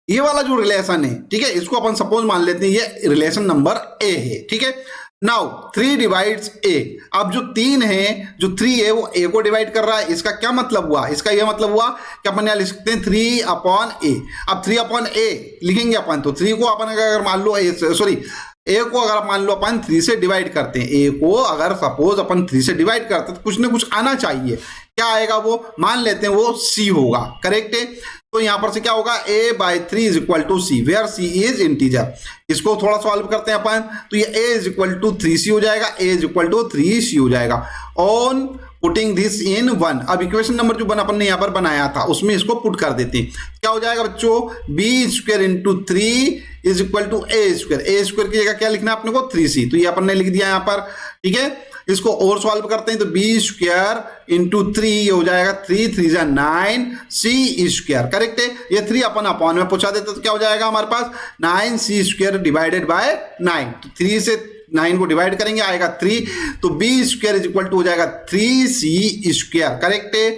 ये वाला जो रिलेशन है, ठीक है, इसको अपन सपोज मान लेते हैं ये रिलेशन नंबर ए है, ठीक है। नाउ 3 डिवाइड्स ए, अब जो 3 है, जो 3 है वो a को डिवाइड कर रहा है। इसका क्या मतलब हुआ, इसका यह मतलब हुआ कि अपन यहां लिख सकते हैं 3 अपॉन ए। अब 3 अपॉन ए लिखेंगे अपन, तो 3 को अपन अगर मान लो ए को अगर मान लो अपन 3 से डिवाइड करते हैं, ए को अगर सपोज अपन 3 से डिवाइड करते हैं तो कुछ ना कुछ आना चाहिए। क्या आएगा, वो मान लेते हैं वो c होगा, करेक्ट है। तो यहां पर से क्या होगा, a by 3 is equal to c, where c is integer. इसको थोड़ा सॉल्व करते हैं अपन, तो ये a is equal to 3c हो जाएगा, a is equal to 3c हो जाएगा। On putting this in 1। अब इक्वेशन नंबर जो अपन ने यहाँ पर बनाया था उसमें इसको पुट कर देते हैं। क्या हो जाएगा बच्चों, b square into 3 is equal to a square. A square की जगह क्या लिखना है अपने को, 3c, तो ये अपन ने लिख दिया यहाँ पर। ठीक है, इसको और सॉल्व करते हैं तो बी स्क्वायर इंटू 3 ये हो जाएगा 3 3 जा 9 सी स्क्वायर। करेक्ट है, ये 3 अपन अपॉन में पूछा देते तो क्या हो जाएगा हमारे पास 9 सी स्क्वायर डिवाइडेड बाय 9। तो 3 से 9 को डिवाइड करेंगे आएगा 3, तो b square is equal to हो जाएगा 3c स्क्वायर। करेक्ट है।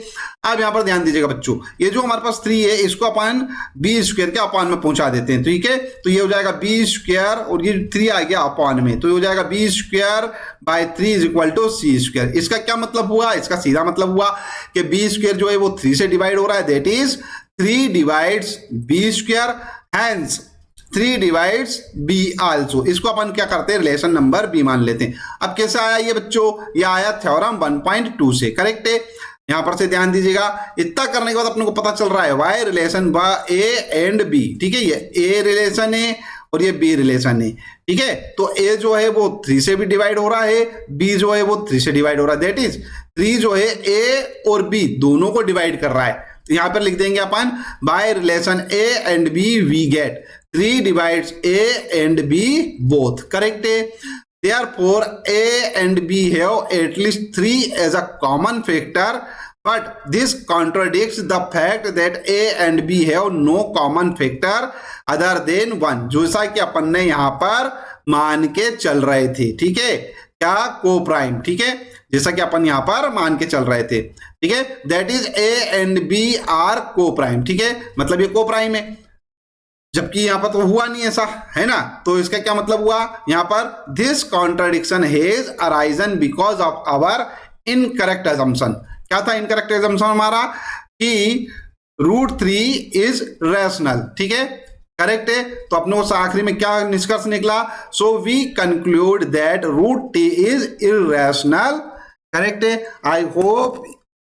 अब यहां पर ध्यान दीजिएगा बच्चों, ये जो हमारे पास 3 है इसको अपन बी स्क्वायर के अपॉन में पहुंचा देते हैं। ठीक है, तो ये हो जाएगा बी स्क्वायर और ये 3 आ गया अपॉन में, तो ये हो जाएगा b square by 3 is equal to c square. इसका क्या मतलब हुआ, इसका सीधा मतलब हुआ कि बी स्क्वायर जो है वो 3 से डिवाइड हो रहा है, that is 3 divides b square, hence 3 divides b also. इसको अपन क्या करते हैं, रिलेशन नंबर बी मान लेते हैं। अब कैसे आया ये बच्चों, ये आया थ्योरम 1.2 से। करेक्ट है, यहां पर से ध्यान दीजिएगा, इतना करने के बाद अपने को पता चल रहा है वाई रिलेशन बा ए एंड बी। ठीक है, ये ए रिलेशन है और ये बी रिलेशन है। ठीक है, तो ए जो है वो 3 से भी डिवाइड हो रहा है, बी जो है वो 3 से डिवाइड हो रहा है, दैट इज 3 जो है ए और बी दोनों को डिवाइड कर रहा है। तो यहां पर लिख देंगे अपन by relation A and B we get 3 divides A and B both. Correct? Therefore, A and B have at least 3 as a common factor, but this contradicts the fact that A and B have no common factor other than 1, जैसा कि अपन ने यहां पर मान के चल रहे थे। ठीक है, क्या को प्राइम। ठीक है, जैसा कि अपन यहां पर मान के चल रहे थे। ठीक है, that is A and B are coprime. ठीक है, मतलब ये को प्राइम है, जबकि यहां पर तो हुआ नहीं ऐसा, है ना। तो इसका क्या मतलब हुआ, यहां पर this contradiction has arisen because of our incorrect assumption. क्या था इनकरेक्ट अजम्पशन हमारा, कि √3 इज रैशनल। ठीक है, करेक्ट है। तो अपने को आखिरी में क्या निष्कर्ष निकला, so we conclude that √t is irrational. Correct है। आई होप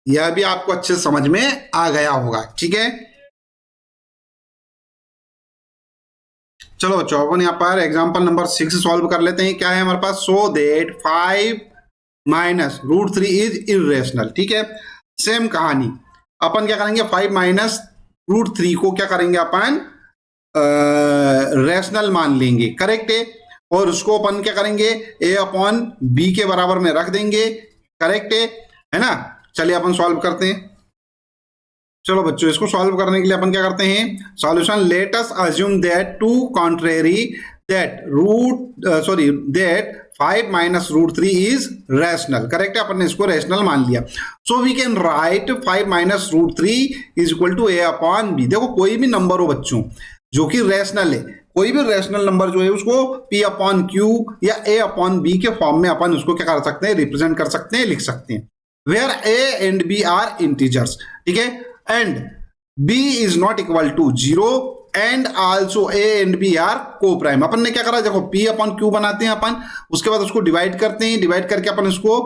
यह भी आपको अच्छे समझ में आ गया होगा। ठीक है, चलो बच्चों अपन यहाँ पर एग्जांपल नंबर 6 सॉल्व कर लेते हैं। क्या है हमारे पास, so that 5 minus √3 is irrational. ठीक है, सेम कहानी, अपन क्या करेंगे 5 माइनस √3 को क्या करेंगे अपन रैशनल मान लेंगे। करेक्ट है, और उसको अपन क्या करेंगे a अपॉन b के बराबर में रख देंगे। करेक्ट है ना। चलिए अपन सॉल्व करते हैं। चलो बच्चों, इसको सॉल्व करने के लिए अपन क्या करते हैं, solution let us assume that to contrary that that 5 minus √3 is rational. Correct है, अपन ने इसको रैशनल मान लिया। So we can write 5 minus √3 is equal to a upon b। देखो कोई भी नंबर हो बच्चों जो कि रैशनल है, कोई भी रैशनल नंबर जो है उसको p अपॉन q या a अपॉन b के फॉर्म में अपन उसको क्या कर सकते हैं, रिप्रेजेंट कर सकते हैं, लिख सकते हैं। Where a and b are integers. ठीक है, and b is not equal to 0 and also a and b are co-prime। अपन ने क्या करा, देखो p अपॉन q बनाते हैं अपन, उसके बाद उसको डिवाइड करते हैं, डिवाइड करके अपन इसको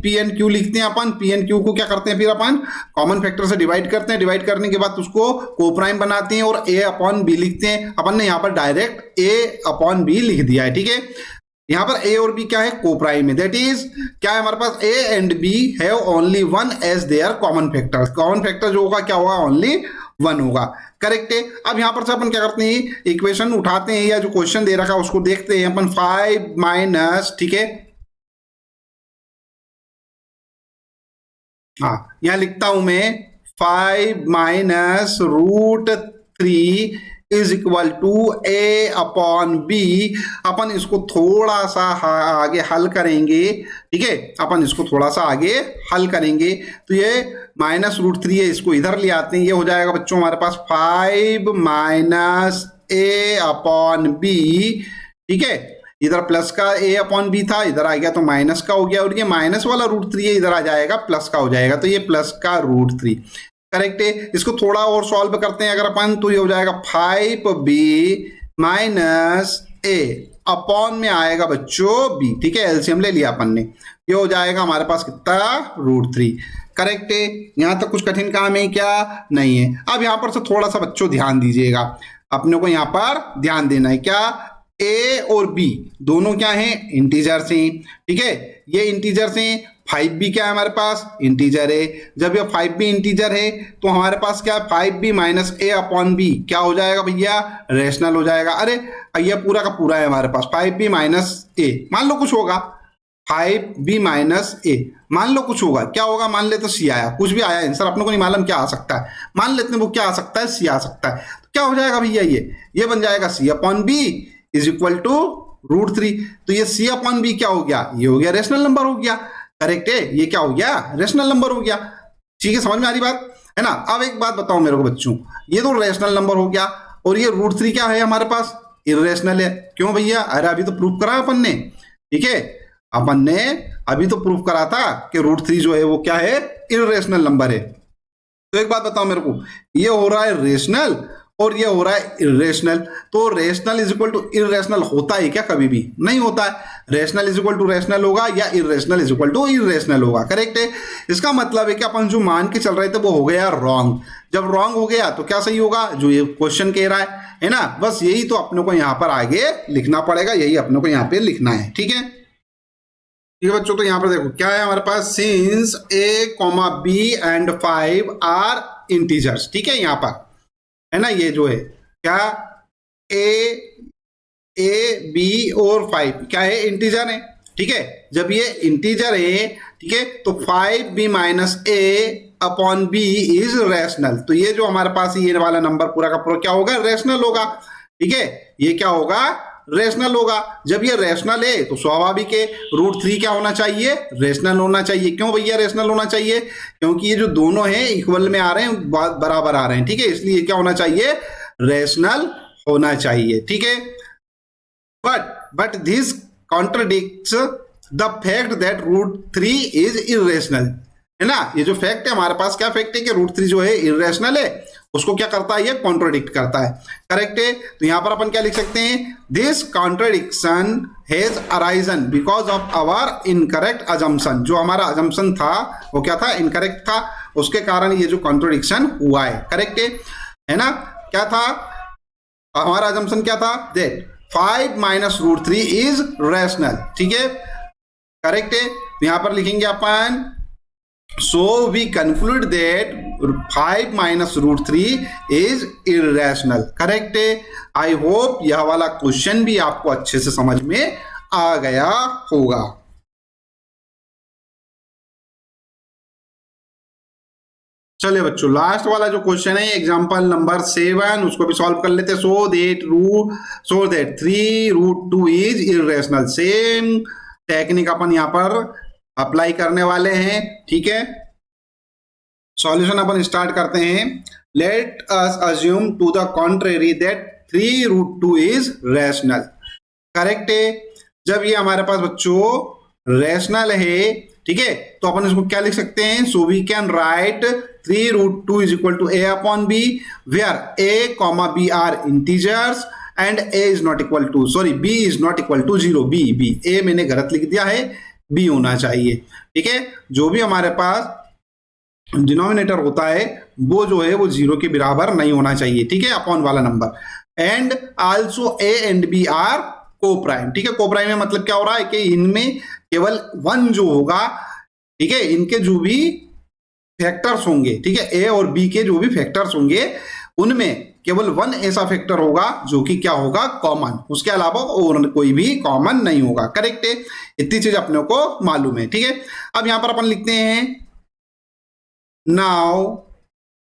p and q लिखते हैं अपन। p and q को क्या करते हैं, फिर अपन कॉमन फैक्टर से डिवाइड करते हैं, डिवाइड करने के बाद उसको को-प्राइम बनाते हैं और a अपॉन b लिखते हैं। अपन ने यहाँ पर डायरेक्ट a अपॉन b लिख दिया है। ठीक है, यहां पर a और b क्या है, को-प्राइम है। दैट इज क्या है हमारे पास, a and b have only 1 as their common factor. Common factor जो होगा क्या होगा, ओनली 1 होगा। करेक्ट है। अब यहां पर से अपन क्या करते हैं, इक्वेशन उठाते हैं या जो क्वेश्चन दे रखा है उसको देखते हैं अपन। 5 माइनस, ठीक है, हाँ यहां लिखता हूं मैं 5 minus √3 is equal to a upon b। अपन इसको थोड़ा सा आगे हल करेंगे। ठीक है, अपन इसको थोड़ा सा आगे हल करेंगे तो ये माइनस √3 है, इसको इधर ले आते हैं। ये हो जाएगा बच्चों हमारे पास 5 माइनस a अपॉन b। ठीक है, इधर प्लस का a अपॉन b था, इधर आ गया तो माइनस का हो गया, और ये माइनस वाला √3 है, इधर आ जाएगा प्लस का हो जाएगा, तो ये प्लस का √3। करेक्ट है। इसको थोड़ा और सॉल्व करते हैं अगर अपन, तो ये हो जाएगा 5b माइनस a अपॉन में आएगा बच्चों b। ठीक है, एलसीएम ले लिया अपन ने, ये हो जाएगा हमारे पास कितना, √3। करेक्ट है, यहां तक कुछ कठिन काम है क्या, नहीं है। अब यहां पर से थोड़ा सा बच्चों ध्यान दीजिएगा, अपने को यहां पर ध्यान देना है। क्या, a और b दोनों क्या हैं, इंटीजर्स हैं। ठीक है, ये इंटीजर्स हैं फाइव भी क्या है हमारे पास, इंटीजर है। जब ये फाइव भी इंटीजर है तो हमारे पास क्या है, फाइव बी माइनस ए अपॉन बी क्या हो जाएगा भैया, रेशनल हो जाएगा। अरे ये पूरा का पूरा है हमारे पास, फाइव बी माइनस ए, मान लो कुछ होगा, फाइव बी माइनस ए, मान लो कुछ होगा, क्या होगा, मान लेते सी आया, कुछ भी आया आंसर, अपने को नहीं मालूम क्या आ सकता है, मान लेते हैं वो क्या आ सकता है, सी आ सकता है। तो क्या हो जाएगा भैया, ये बन जाएगा C upon B is equal to √3। तो ये सी अपॉन बी क्या हो गया, ये हो गया रेशनल नंबर हो गया। करेक्ट है, ये क्या हो गया, रेशनल नंबर हो गया। ठीक है, समझ में आ रही बात है ना। अब एक बात बताओ मेरे को बच्चों, ये तो रेशनल नंबर हो गया और ये √3 क्या है हमारे पास, इरेशनल है। क्यों भैया, अरे अभी तो प्रूफ करा अपन ने, ठीक है, अपन ने अभी तो प्रूफ करा था कि √3 जो है वो क्या है, इरेशनल नंबर है। तो एक बात बताओ मेरे को, ये हो रहा है रेशनल और ये हो रहा है इरेशनल, तो rational is equal to irrational होता है क्या, कभी भी नहीं होता है। Rational is equal to rational होगा या irrational is equal to irrational होगा। करेक्ट है, इसका मतलब है कि अपन जो मान के चल रहे थे वो हो गया रॉन्ग। जब रॉन्ग हो गया तो क्या सही होगा, जो ये क्वेश्चन कह रहा है ना। बस यही तो अपने को यहाँ पर आगे लिखना पड़ेगा, यही अपने को यहाँ पे लिखना है। ठीक है, ठीक है बच्चों, तो यहाँ पर देखो क्या है हमारे पास, since a, b and 5 are integers. ठीक है, यहाँ पर है ना, ये जो है क्या, a b और 5 क्या है, इंटीजर है। ठीक है, जब ये इंटीजर है, ठीक है, तो 5b minus a upon b is rational. तो ये जो हमारे पास ये वाला नंबर पूरा का पूरा क्या होगा, रेशनल होगा। ठीक है, ये क्या होगा, रेशनल होगा। जब ये रेशनल है तो स्वाभाविक है √3 क्या होना चाहिए, रेशनल होना चाहिए। क्यों भैया रेशनल होना चाहिए, क्योंकि ये जो दोनों हैं इक्वल में आ रहे हैं, बराबर आ रहे हैं। ठीक है, इसलिए क्या होना चाहिए, रेशनल होना चाहिए। ठीक है, but this contradicts the fact that √3 is irrational, है ना। ये जो फैक्ट है हमारे पास, क्या फैक्ट है कि √3 जो है इरेशनल है, उसको क्या करता है, ये कॉन्ट्रोडिक्ट करता है। करेक्ट है, तो यहां पर अपन क्या लिख सकते हैं, this contradiction has arisen because of our incorrect assumption. जो हमारा अजम्पशन था वो क्या था, इनकरेक्ट था, उसके कारण ये जो कॉन्ट्रोडिक्शन हुआ है। करेक्ट है ना, क्या था हमारा अजम्पशन, क्या था, दैट 5 माइनस √3 इज रेशनल। ठीक है, करेक्ट है, तो यहां पर लिखेंगे अपन, so we conclude that 5 minus √3 is irrational। Correct है, आई होप यह वाला क्वेश्चन भी आपको अच्छे से समझ में आ गया होगा। चलिए बच्चों, लास्ट वाला जो क्वेश्चन है एग्जांपल नंबर 7, उसको भी सॉल्व कर लेते हैं। So that 3√2 is irrational. Same technique अपन यहां पर अप्लाई करने वाले हैं। ठीक है, सॉल्यूशन अपन स्टार्ट करते हैं। Let us assume to the contrary that 3√2 is rational. Correct है, जब ये हमारे पास बच्चों रेशनल है, ठीक है, तो अपन इसको क्या लिख सकते हैं, so we can write 3√2 is equal to a upon b where a, b are integers and a is not equal to, sorry, b is not equal to 0। b a मैंने गलत लिख दिया है, b होना चाहिए। ठीक है, जो भी हमारे पास डिनोमिनेटर होता है वो जो है वो 0 के बराबर नहीं होना चाहिए। ठीक है, अपॉन वाला number. And also a and b are coprime. ठीक है, को प्राइम में मतलब क्या हो रहा है कि इनमें केवल 1 जो होगा, ठीक है, इनके जो भी फैक्टर्स होंगे, ठीक है, a और b के जो भी फैक्टर्स होंगे उनमें केवल 1 ऐसा फैक्टर होगा जो कि क्या होगा, कॉमन, उसके अलावा और कोई भी कॉमन नहीं होगा। करेक्ट है, इतनी चीज अपने को मालूम है। ठीक है, अब यहां पर अपन लिखते हैं now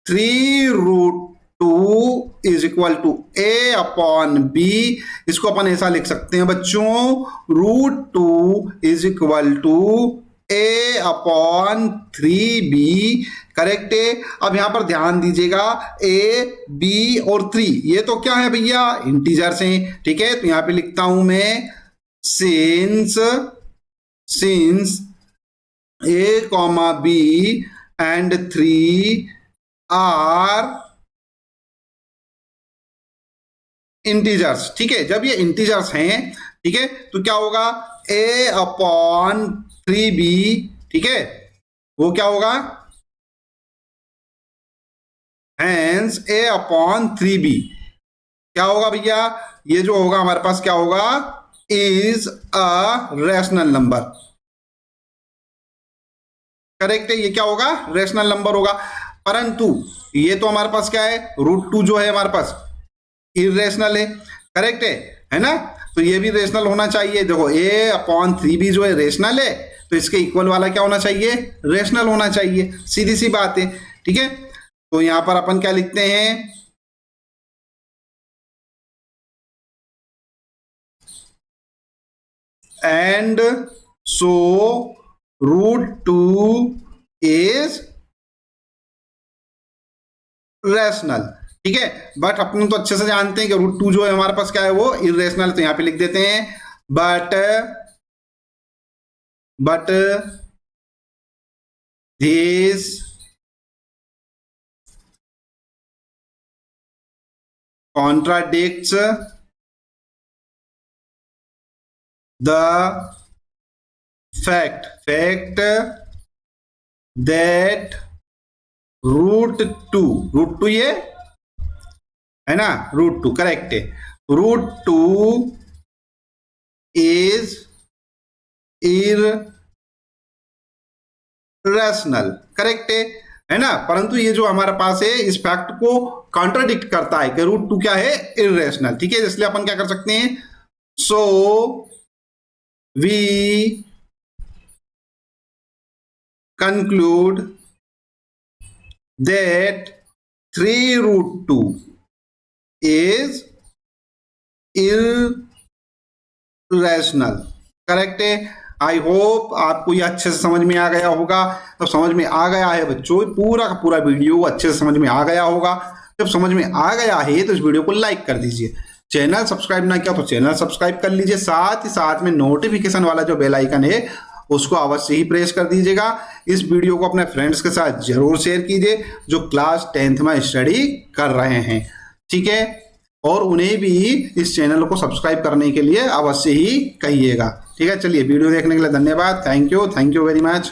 3√2 is equal to a upon b। इसको अपन ऐसा लिख सकते हैं बच्चों, √2 is equal to a upon 3b। Correct है, अब यहां पर ध्यान दीजिएगा, a, b और 3 ये तो क्या है भैया, इंटीजर्स हैं। ठीक है, तो यहां पे लिखता हूं मैं, since a, b and 3 are integers. ठीक है, जब ये इंटीजर्स हैं, ठीक है, तो क्या होगा, a अपॉन 3b, ठीक है, वो क्या होगा, हेंस a अपॉन 3b क्या होगा भैया, ये जो होगा हमारे पास क्या होगा, is a rational number. Correct है, ये क्या होगा, रेशनल नंबर होगा। परंतु ये तो हमारे पास क्या है, √2 जो है हमारे पास इरेशनल है, करेक्ट है ना। तो ये भी रेशनल होना चाहिए। देखो a/3 भी जो है रेशनल है, तो इसके इक्वल वाला क्या होना चाहिए, रेशनल होना चाहिए, सीधी सी बात है, ठीक है। तो यहां पर अपन क्या लिखते हैं, एंड सो √2 इज रेशनल, ठीक है। बट अपन तो अच्छे से जानते हैं कि √2 जो है हमारे पास क्या है, वो इरेशनल। तो यहां पे लिख देते हैं but this contradicts the fact that √2 ये है ना, √2 करेक्ट है, √2 इज इरेशनल, करेक्ट है ना। परंतु ये जो हमारे पास है इस फैक्ट को कॉन्ट्राडिक्ट करता है कि √2 क्या है, इरेशनल, ठीक है। इसलिए अपन क्या कर सकते हैं, so we conclude that 3√2 is irrational, correct है। आई होप आपको ये अच्छे से समझ में आ गया होगा। तो समझ में आ गया है बच्चों, पूरा का पूरा वीडियो अच्छे से समझ में आ गया होगा। जब समझ में आ गया है तो इस वीडियो को लाइक कर दीजिए, चैनल सब्सक्राइब ना किया तो चैनल सब्सक्राइब कर लीजिए, साथ ही साथ में नोटिफिकेशन वाला जो बेल आइकन है उसको अवश्य ही प्रेस कर दीजिएगा। इस वीडियो को अपने फ्रेंड्स के साथ जरूर शेयर कीजिए जो क्लास 10th में स्टडी कर रहे हैं, ठीक है। और उन्हें भी इस चैनल को सब्सक्राइब करने के लिए अवश्य ही कहिएगा, ठीक है। चलिए वीडियो देखने के लिए धन्यवाद, थैंक यू वेरी मच।